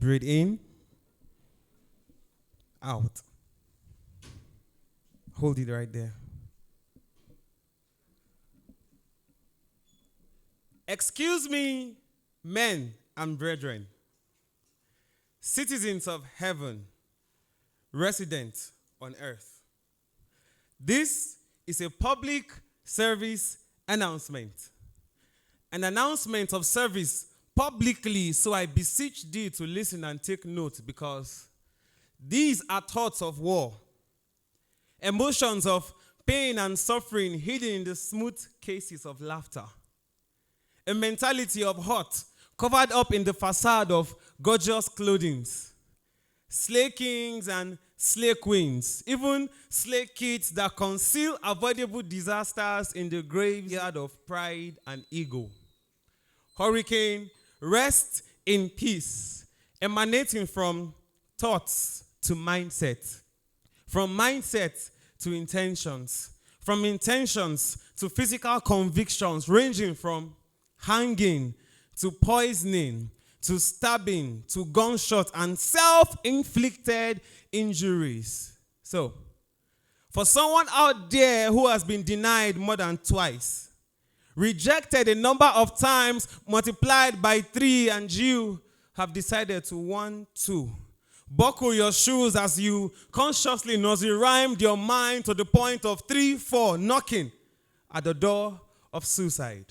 Breathe in. Out. Hold it right there. Excuse me, men and brethren, citizens of heaven, residents on earth. This is a public service announcement. An announcement of service publicly, so I beseech thee to listen and take note, because these are thoughts of war, emotions of pain and suffering hidden in the smooth cases of laughter, a mentality of hurt covered up in the facade of gorgeous clothing, slay kings and slay queens, even slay kids that conceal avoidable disasters in the graveyard of pride and ego. Hurricane, rest in peace, emanating from thoughts to mindset, from mindset to intentions, from intentions to physical convictions, ranging from hanging to poisoning to stabbing to gunshot and self-inflicted injuries. So, for someone out there who has been denied more than twice, rejected a number of times, multiplied by 3, and you have decided to 1, 2. Buckle your shoes as you consciously nursery rhymed your mind to the point of 3, 4, knocking at the door of suicide.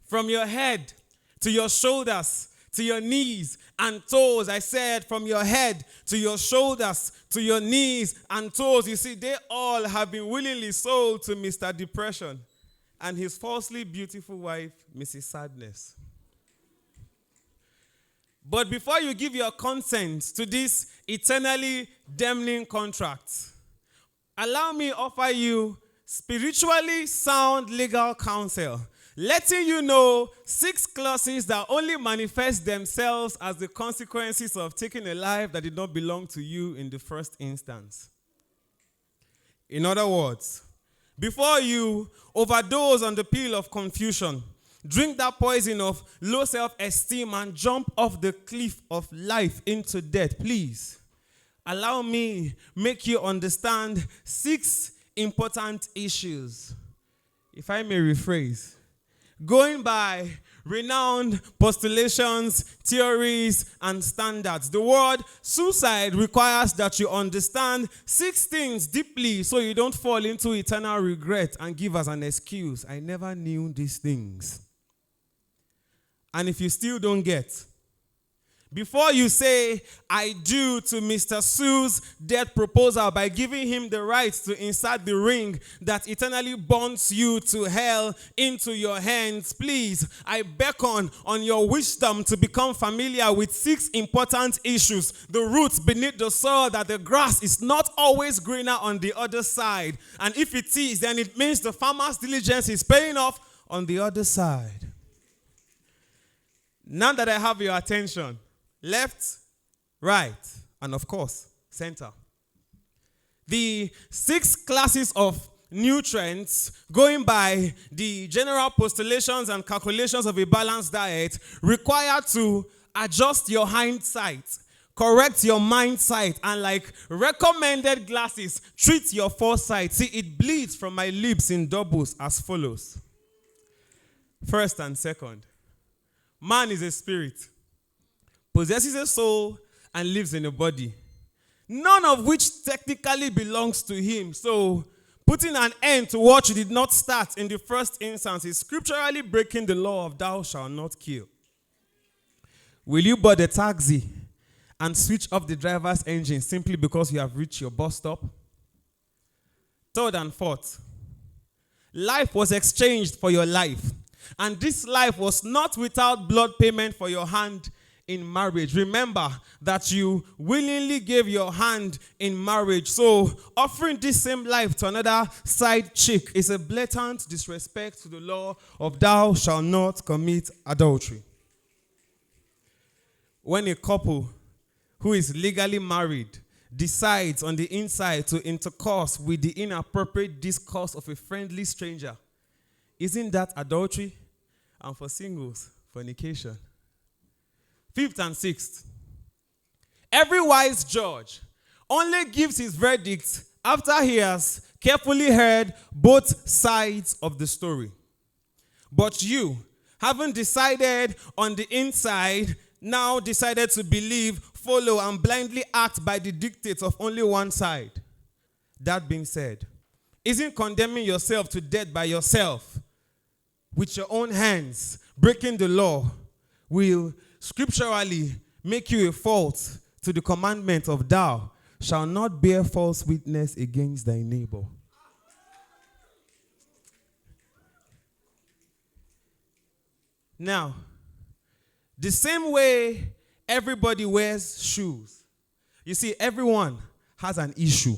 From your head to your shoulders, to your knees and toes. I said from your head to your shoulders, to your knees and toes. You see, they all have been willingly sold to Mr. Depression and his falsely beautiful wife, Mrs. Sadness. But before you give your consent to this eternally damning contract, allow me offer you spiritually sound legal counsel, letting you know 6 clauses that only manifest themselves as the consequences of taking a life that did not belong to you in the first instance. In other words, before you overdose on the pill of confusion, drink that poison of low self-esteem and jump off the cliff of life into death, please allow me make you understand 6 important issues. If I may rephrase, going by renowned postulations, theories, and standards, the word suicide requires that you understand 6 things deeply so you don't fall into eternal regret and give us an excuse. I never knew these things. And if you still don't get, before you say, I do to Mr. Sue's death proposal by giving him the right to insert the ring that eternally bonds you to hell into your hands, please, I beckon on your wisdom to become familiar with 6 important issues. The roots beneath the soil, that the grass is not always greener on the other side. And if it is, then it means the farmer's diligence is paying off on the other side. Now that I have your attention, left, right, and of course, center. The 6 classes of nutrients, going by the general postulations and calculations of a balanced diet, require to adjust your hindsight, correct your mindsight, and like recommended glasses, treat your foresight. See, it bleeds from my lips in doubles as follows. First and second, man is a spirit, possesses a soul, and lives in a body, none of which technically belongs to him. So, putting an end to what you did not start in the first instance is scripturally breaking the law of thou shalt not kill. Will you board a taxi and switch off the driver's engine simply because you have reached your bus stop? Third and fourth, life was exchanged for your life. And this life was not without blood payment for your hand in marriage. Remember that you willingly gave your hand in marriage. So offering this same life to another side chick is a blatant disrespect to the law of thou shalt not commit adultery. When a couple who is legally married decides on the inside to intercourse with the inappropriate discourse of a friendly stranger, isn't that adultery? And for singles, fornication. Fifth and sixth. Every wise judge only gives his verdict after he has carefully heard both sides of the story. But you, having decided on the inside, now decided to believe, follow, and blindly act by the dictates of only one side. That being said, isn't condemning yourself to death by yourself with your own hands, breaking the law, will scripturally make you a fault to the commandment of thou shalt not bear false witness against thy neighbor. Now, the same way everybody wears shoes, you see, everyone has an issue.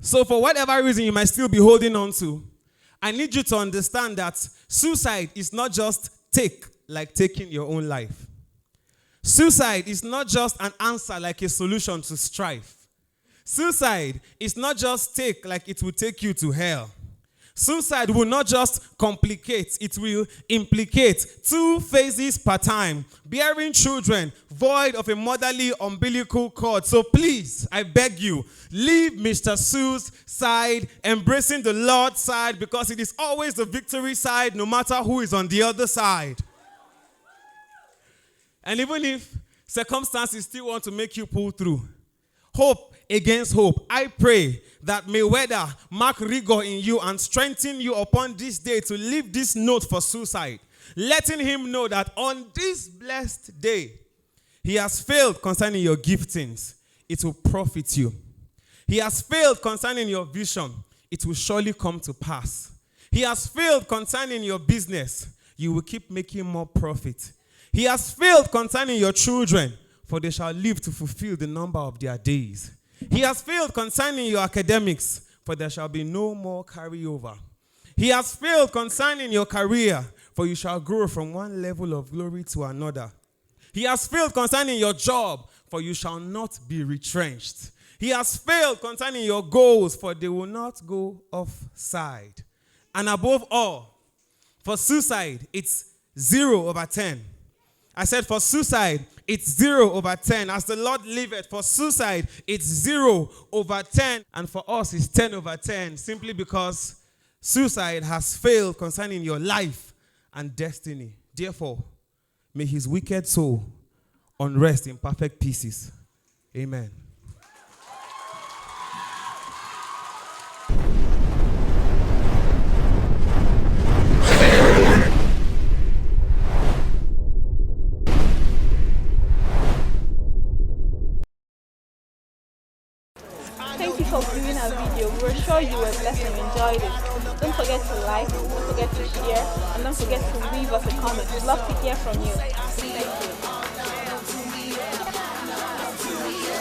So for whatever reason you might still be holding on to, I need you to understand that suicide is not just like taking your own life. Suicide is not just an answer like a solution to strife. Suicide is not just like it will take you to hell. Suicide will not just complicate, it will implicate 2 phases per time, bearing children void of a motherly umbilical cord. So please, I beg you, leave Mr. Sue's side, embracing the Lord's side, because it is always the victory side, no matter who is on the other side. And even if circumstances still want to make you pull through, hope against hope, I pray that may weather mark rigor in you and strengthen you upon this day to leave this note for suicide, letting him know that on this blessed day, he has failed concerning your giftings. It will profit you. He has failed concerning your vision. It will surely come to pass. He has failed concerning your business. You will keep making more profit. He has failed concerning your children, for they shall live to fulfill the number of their days. He has failed concerning your academics, for there shall be no more carryover. He has failed concerning your career, for you shall grow from one level of glory to another. He has failed concerning your job, for you shall not be retrenched. He has failed concerning your goals, for they will not go offside. And above all, for suicide, it's 0/10. I said for suicide, it's 0/10. As the Lord liveth, for suicide, it's 0/10. And for us, it's 10/10. Simply because suicide has failed concerning your life and destiny. Therefore, may his wicked soul unrest in perfect pieces. Amen. Thank you for viewing our video. We're sure you were blessed and enjoyed it. Don't forget to like, don't forget to share, and don't forget to leave us a comment. We'd love to hear from you. Thank you.